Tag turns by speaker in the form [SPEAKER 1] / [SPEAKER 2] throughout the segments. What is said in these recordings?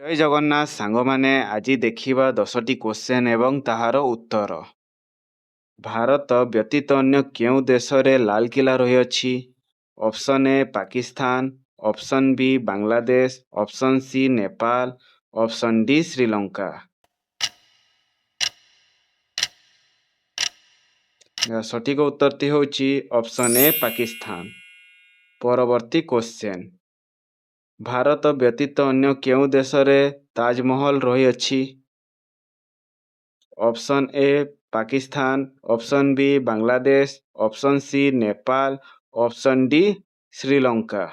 [SPEAKER 1] ଜୟ ଜଗନ୍ନାଥ ସାଙ୍ଗମାନେ ଆଜି ଦେଖିବା 10ଟି କ୍ୱେଶ୍ଚନ୍ ଏବଂ ତାହାର ଉତ୍ତର। ଭାରତ ବ୍ୟତୀତ ଅନ୍ୟ କେଉଁ ଦେଶରେ ଲାଲକିଲ୍ଲା ରହିଅଛି? ଅପସନ୍ ଏ Pakistan, option B Bangladesh, option C Nepal, option D Sri Lanka. ସଠିକ ଉତ୍ତରଟି ହେଉଛି ଅପସନ୍ ଏ ପାକିସ୍ତାନ। ପରବର୍ତ୍ତୀ କ୍ୱେଶ୍ଚନ୍। ଭାରତ ବ୍ୟତୀତ ଅନ୍ୟ କେଉଁ ଦେଶରେ ତାଜମହଲ ରହିଅଛି? ଅପସନ୍ ଏ Pakistan, option B Bangladesh, option C Nepal, option D Sri Lanka.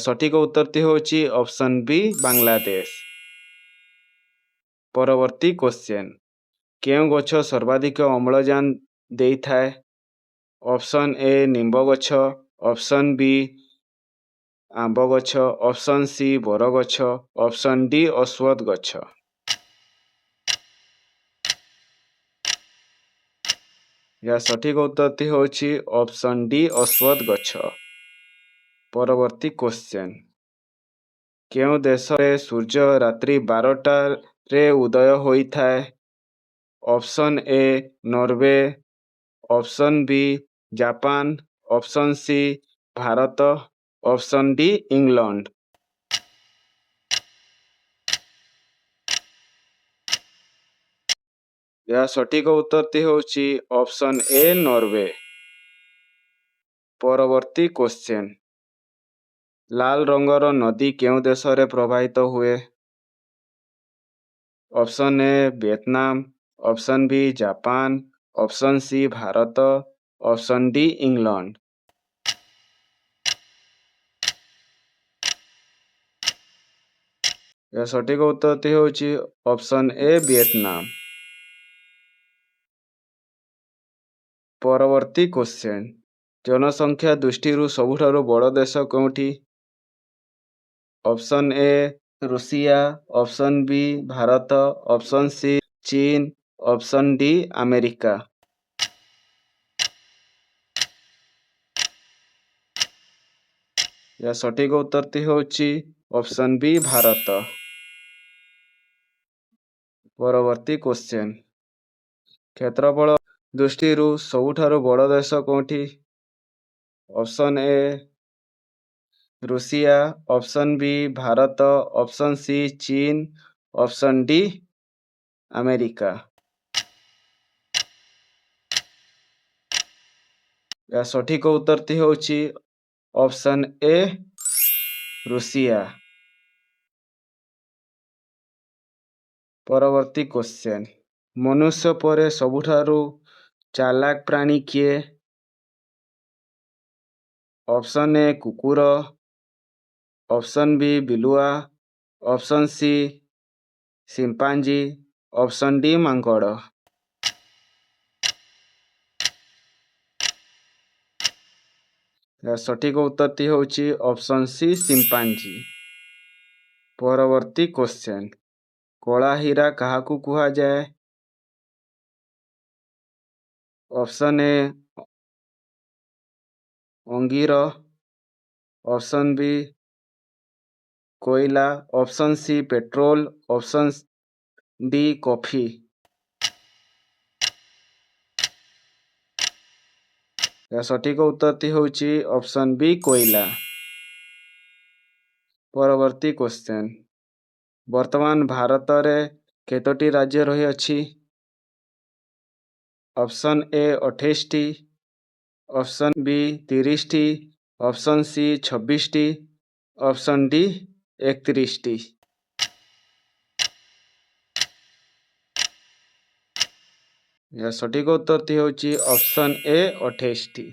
[SPEAKER 1] ସଠିକ ଉତ୍ତରଟି ହେଉଛି ଅପସନ୍ ବି ବାଂଲାଦେଶ। ପରବର୍ତ୍ତୀ କ୍ୱେଶ୍ଚନ୍। କେଉଁ ଗଛ ସର୍ବାଧିକ ଅମ୍ଳଜାନ ଦେଇଥାଏ? ଅପସନ୍ ଏ ନିମ୍ବ ଗଛ, ଅପସନ୍ ବି ଆମ୍ବ ଗଛ, ଅପସନ୍ ସି ବରଗଛ, ଅପସନ୍ ଡି ଅଶ୍ୱତ୍ଥ ଗଛ। ସଠିକ ଉତ୍ତରଟି ହେଉଛି ଅପସନ୍ ଡି ଅଶ୍ୱତ୍ଥ ଗଛ। ପରବର୍ତ୍ତୀ କ୍ୱେଶ୍ଚନ୍। କେଉଁ ଦେଶରେ ସୂର୍ଯ୍ୟ ରାତ୍ରି 12ଟାରେ ଉଦୟ ହୋଇଥାଏ? Option A Norway, option B Japan, option C Bharat, option D England. ସଠିକ ଉତ୍ତରଟି ହେଉଛି ଅପସନ୍ ଏ ନରୱେ। ପରବର୍ତ୍ତୀ କ୍ୱେଶ୍ଚନ୍। ଲାଲ ରଙ୍ଗର ନଦୀ କେଉଁ ଦେଶରେ ପ୍ରବାହିତ ହୁଏ? Option A Vietnam, option B Japan, option C Bharat, option D England. ସଠିକ ଉତ୍ତରଟି ହେଉଛି ଅପସନ୍ ଏ ଭିଏତନାମ। ପରବର୍ତ୍ତୀ କ୍ୱେଶ୍ଚନ୍। ଜନସଂଖ୍ୟା ଦୃଷ୍ଟିରୁ ସବୁଠାରୁ ବଡ଼ ଦେଶ କେଉଁଠି? Option A Russia, option B Bharat, option C ଚୀନ, ଅପସନ୍ ଡି ଆମେରିକା। ସଠିକ ଉତ୍ତରଟି ହେଉଛି ଅପସନ୍ ବି ଭାରତ। ପରବର୍ତ୍ତୀ କ୍ୱେଶ୍ଚନ୍। କ୍ଷେତ୍ରଫଳ ଦୃଷ୍ଟିରୁ ସବୁଠାରୁ ବଡ଼ ଦେଶ କେଉଁଠି? Option A Russia, option B Bharat, option C ଚୀନ, ଅପସନ୍ ଡି ଆମେରିକା। ସଠିକ ଉତ୍ତରଟି ହେଉଛି ଅପସନ୍ ଏ ରୁଷିଆ। ପରବର୍ତ୍ତୀ କ୍ୱେଶ୍ଚନ୍। ମନୁଷ୍ୟ ପରେ ସବୁଠାରୁ ଚାଲାକ ପ୍ରାଣୀ କିଏ? ଅପସନ୍ ଏ କୁକୁର, ଅପସନ୍ ବି ବିଲୁଆ, option C chimpanzee, option D ମାଙ୍କଡ଼। ସଠିକ ଉତ୍ତରଟି ହେଉଛି ଅପସନ୍ ସି ସିମ୍ପାଞ୍ଜି। ପରବର୍ତ୍ତୀ କ୍ୱେଶ୍ଚନ୍। କଳା ହୀରା କାହାକୁ କୁହାଯାଏ? ଅପସନ୍ ଏ ଅଙ୍ଗିର, ଅପସନ୍ ବି କୋଇଲା, option C petrol, option D coffee. ସଠିକ ଉତ୍ତରଟି ହେଉଛି ଅପସନ୍ ବି କୋଇଲା। ପରବର୍ତ୍ତୀ କ୍ୱେଶ୍ଚନ୍। ବର୍ତ୍ତମାନ ଭାରତରେ କେତୋଟି ରାଜ୍ୟ ରହିଅଛି? ଅପସନ୍ ଏ 28ଟି, ଅପସନ୍ ବି 30ଟି, ଅପସନ୍ ସି 26ଟି, ଅପସନ୍ ଡି 31ଟି। ସଠିକ ଉତ୍ତରଟି ହେଉଛି ଅପସନ୍ ଏ 28ଟି।